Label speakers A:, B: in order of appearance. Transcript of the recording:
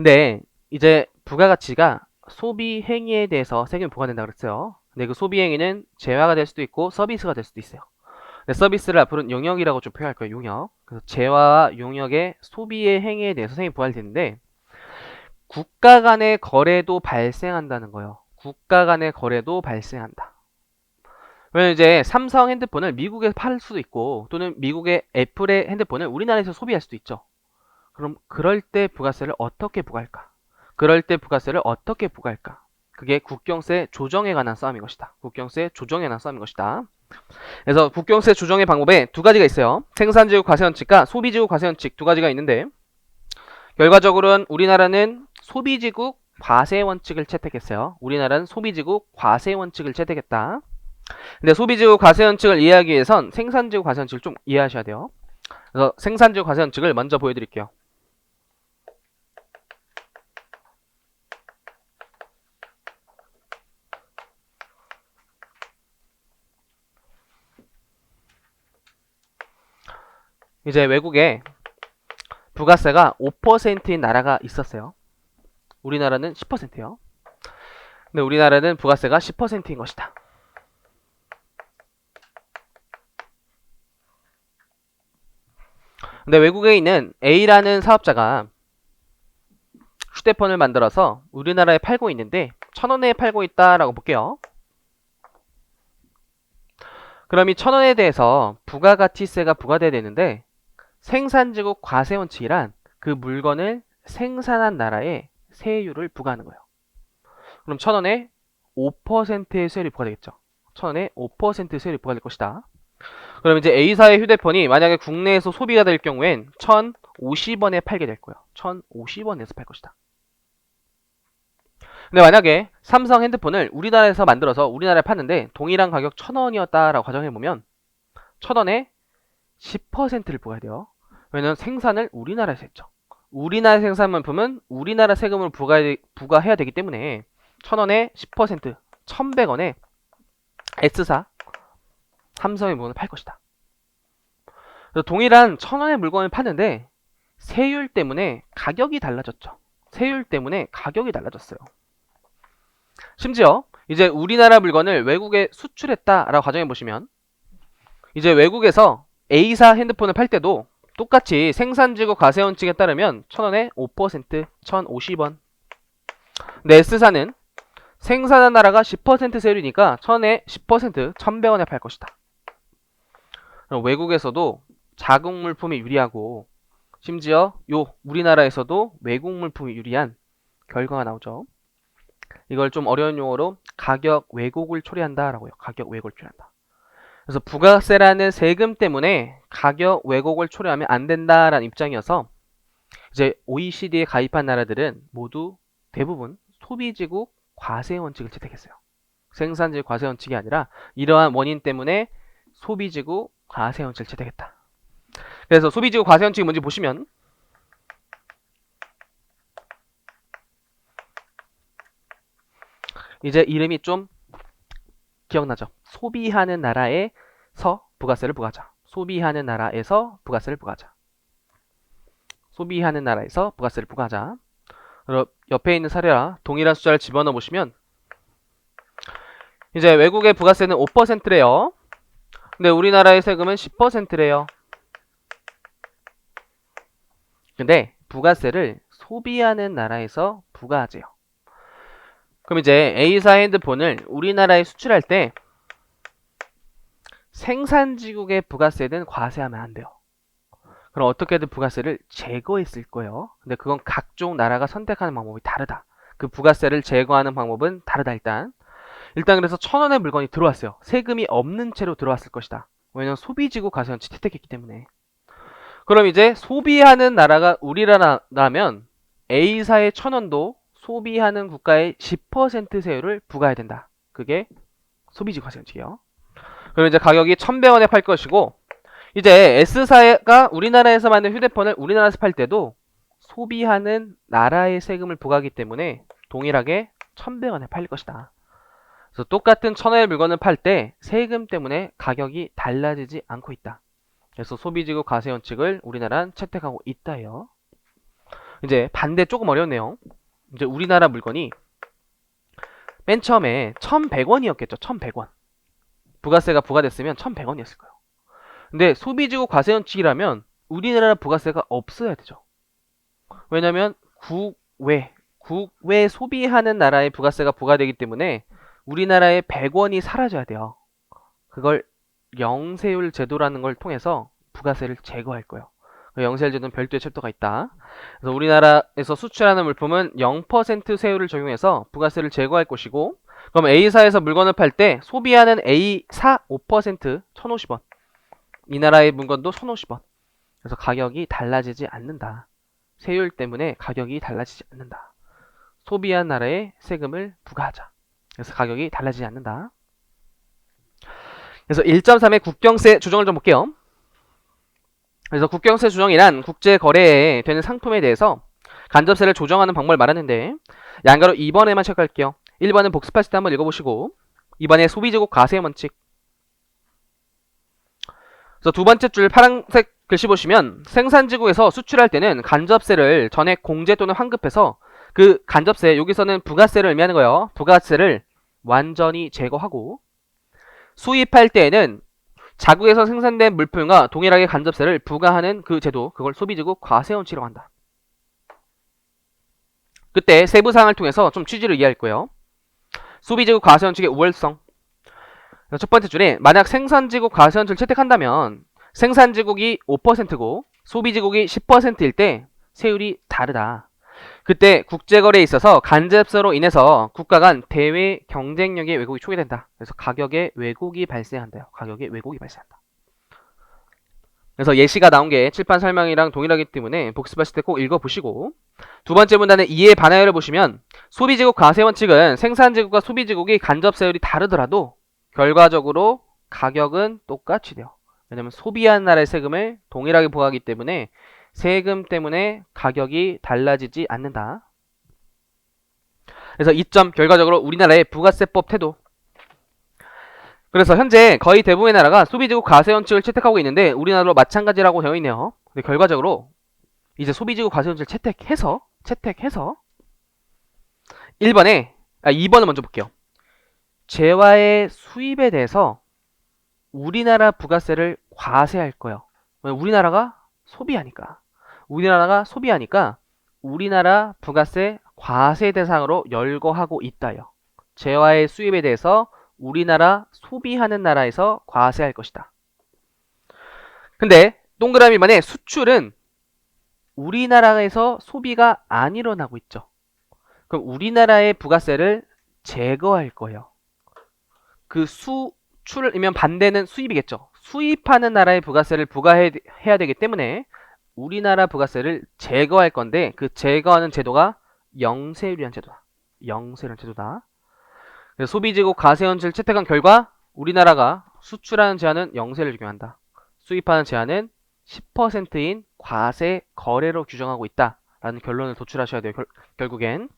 A: 근데 이제 부가가치가 소비 행위에 대해서 세금이 부과된다 그랬어요. 근데 그 소비 행위는 재화가 될 수도 있고 서비스가 될 수도 있어요. 근데 서비스를 앞으로는 용역이라고 좀 표현할 거예요. 용역. 그래서 재화와 용역의 소비의 행위에 대해서 세금이 부과되는데 국가 간의 거래도 발생한다는 거예요. 국가 간의 거래도 발생한다. 왜냐면 이제 삼성 핸드폰을 미국에서 팔 수도 있고 또는 미국의 애플의 핸드폰을 우리나라에서 소비할 수도 있죠. 그럼 그럴 때 부가세를 어떻게 부과할까? 그럴 때 부가세를 어떻게 부과할까? 그게 국경세 조정에 관한 싸움인 것이다. 국경세 조정에 관한 싸움인 것이다. 그래서 국경세 조정의 방법에 두 가지가 있어요. 생산지구 과세원칙과 소비지구 과세원칙 두 가지가 있는데 결과적으로는 우리나라는 소비지구 과세원칙을 채택했어요. 우리나라는 소비지구 과세원칙을 채택했다. 근데 소비지구 과세원칙을 이해하기 위해선 생산지구 과세원칙을 좀 이해하셔야 돼요. 그래서 생산지구 과세원칙을 먼저 보여드릴게요. 이제 외국에 부가세가 5%인 나라가 있었어요. 우리나라는 10%예요. 근데 우리나라는 부가세가 10%인 것이다. 근데 외국에 있는 A라는 사업자가 휴대폰을 만들어서 우리나라에 팔고 있는데 1,000원에 팔고 있다라고 볼게요. 그럼 이 1,000원에 대해서 부가가치세가 부과돼야 되는데 생산지구 과세원칙이란 그 물건을 생산한 나라에 세율을 부과하는 거예요. 그럼 1,000원에 5%의 세율이 부과되겠죠. 1,000원에 5% 세율이 부과될 것이다. 그럼 이제 A사의 휴대폰이 만약에 국내에서 소비가 될 경우엔 1,050원에 팔게 될 거예요. 1,050원에서 팔 것이다. 근데 만약에 삼성 핸드폰을 우리나라에서 만들어서 우리나라에 팠는데 동일한 가격 1,000원이었다라고 가정해보면 1,000원에 10%를 부과해야 돼요. 왜냐면 생산을 우리나라에서 했죠. 우리나라 생산물품은 우리나라 세금을 부과해야 되기 때문에 1,000원에 10%, 1,100원에 S사 삼성의 물건을 팔 것이다. 그래서 동일한 1,000원의 물건을 파는데 세율 때문에 가격이 달라졌죠. 세율 때문에 가격이 달라졌어요. 심지어 이제 우리나라 물건을 외국에 수출했다라고 가정해보시면 이제 외국에서 A사 핸드폰을 팔 때도 똑같이 생산지구 과세원칙에 따르면 1,000원에 5%, 1,050원. 근데 S사는 생산한 나라가 10% 세율이니까 1,000원에 10%, 1,100원에 팔 것이다. 외국에서도 자국 물품이 유리하고 심지어 우리나라에서도 외국 물품이 유리한 결과가 나오죠. 이걸 좀 어려운 용어로 가격 왜곡을 초래한다라고 해요. 가격 왜곡을 초래한다. 그래서 부가세라는 세금 때문에 가격 왜곡을 초래하면 안 된다라는 입장이어서 이제 OECD에 가입한 나라들은 모두 대부분 소비지구 과세 원칙을 채택했어요. 생산지구 과세 원칙이 아니라 이러한 원인 때문에 소비지구 과세 원칙을 채택했다. 그래서 소비지구 과세 원칙이 뭔지 보시면 이제 이름이 좀 기억나죠? 소비하는 나라에서 부가세를 부과하자. 소비하는 나라에서 부가세를 부과하자. 소비하는 나라에서 부가세를 부과하자. 그럼 옆에 있는 사례라 동일한 숫자를 집어넣어 보시면 이제 외국의 부가세는 5%래요. 근데 우리나라의 세금은 10%래요. 근데 부가세를 소비하는 나라에서 부과하재요. 그럼 이제 A사 핸드폰을 우리나라에 수출할 때 생산지국의 부가세는 과세하면 안 돼요. 그럼 어떻게든 부가세를 제거했을 거예요. 근데 그건 각종 나라가 선택하는 방법이 다르다. 그 부가세를 제거하는 방법은 다르다. 일단 그래서 1,000원의 물건이 들어왔어요. 세금이 없는 채로 들어왔을 것이다. 왜냐면 소비지구 과세원칙 채택했기 때문에. 그럼 이제 소비하는 나라가 우리나라라면 A사의 1,000원도 소비하는 국가의 10% 세율을 부과해야 된다. 그게 소비지구 과세원칙이에요. 그럼 이제 가격이 1,100원에 팔 것이고 이제 S사가 우리나라에서 만든 휴대폰을 우리나라에서 팔 때도 소비하는 나라의 세금을 부과하기 때문에 동일하게 1,100원에 팔릴 것이다. 그래서 똑같은 1,000원의 물건을 팔 때 세금 때문에 가격이 달라지지 않고 있다. 그래서 소비지구 과세원칙을 우리나라는 채택하고 있다예요. 이제 반대 조금 어려웠네요. 이제 우리나라 물건이 맨 처음에 1,100원이었겠죠. 1,100원. 부가세가 부과됐으면 1,100원이었을 거예요. 근데 소비지구 과세원칙이라면 우리나라 부가세가 없어야 되죠. 왜냐면 국외 소비하는 나라의 부가세가 부과되기 때문에 우리나라의 100원이 사라져야 돼요. 그걸 영세율 제도라는 걸 통해서 부가세를 제거할 거예요. 영세율 제도는 별도의 챕터가 있다. 그래서 우리나라에서 수출하는 물품은 0% 세율을 적용해서 부가세를 제거할 것이고, 그럼 A사에서 물건을 팔 때 소비하는 A사 5% 1,050원. 이 나라의 물건도 1,050원. 그래서 가격이 달라지지 않는다. 세율 때문에 가격이 달라지지 않는다. 소비한 나라에 세금을 부과하자. 그래서 가격이 달라지지 않는다. 그래서 1.3의 국경세 조정을 좀 볼게요. 그래서 국경세 조정이란 국제 거래에 되는 상품에 대해서 간접세를 조정하는 방법을 말하는데, 양가로 2번에만 체크할게요. 1번은 복습하실 때 한번 읽어보시고, 2번에 소비지국 과세 원칙. 그래서 두 번째 줄 파란색 글씨 보시면, 생산지국에서 수출할 때는 간접세를 전액 공제 또는 환급해서 그 간접세, 여기서는 부가세를 의미하는 거예요. 부가세를 완전히 제거하고, 수입할 때에는 자국에서 생산된 물품과 동일하게 간접세를 부과하는 그 제도, 그걸 소비지국 과세원칙이라고 한다. 그때 세부사항을 통해서 좀 취지를 이해할 거예요. 소비지국 과세원칙의 우월성. 첫 번째 줄에 만약 생산지국 과세원칙을 채택한다면 생산지국이 5%고 소비지국이 10%일 때 세율이 다르다. 그때 국제거래에 있어서 간접세로 인해서 국가 간 대외 경쟁력의 왜곡이 초래된다. 그래서 가격에 왜곡이 발생한대요. 가격에 왜곡이 발생한다. 그래서 예시가 나온 게 칠판 설명이랑 동일하기 때문에 복습하실 때 꼭 읽어보시고, 두 번째 문단의 이해 반하여를 보시면 소비지국 과세원칙은 생산지국과 소비지국이 간접세율이 다르더라도 결과적으로 가격은 똑같이 돼요. 왜냐면 소비한 나라의 세금을 동일하게 부과하기 때문에 세금 때문에 가격이 달라지지 않는다. 그래서 2점 결과적으로 우리나라의 부가세법 태도. 그래서 현재 거의 대부분의 나라가 소비지국 과세원칙을 채택하고 있는데 우리나라도 마찬가지라고 되어 있네요. 근데 결과적으로 이제 소비지국 과세원칙을 채택해서 2번을 먼저 볼게요. 재화의 수입에 대해서 우리나라 부가세를 과세할 거예요. 우리나라가 소비하니까 우리나라 부가세 과세 대상으로 열거하고 있다요. 재화의 수입에 대해서 우리나라 소비하는 나라에서 과세할 것이다. 근데 동그라미 만에 수출은 우리나라에서 소비가 안 일어나고 있죠. 그럼 우리나라의 부가세를 제거할 거예요. 그 수출이면 반대는 수입이겠죠. 수입하는 나라의 부가세를 부과해야 되기 때문에 우리나라 부가세를 제거할 건데, 그 제거하는 제도가 영세율이라는 제도다. 영세율이라는 제도다. 그래서 소비지국 과세원칙을 채택한 결과 우리나라가 수출하는 제한은 영세를 적용한다. 수입하는 제한은 10%인 과세 거래로 규정하고 있다라는 결론을 도출하셔야 돼요. 결국엔.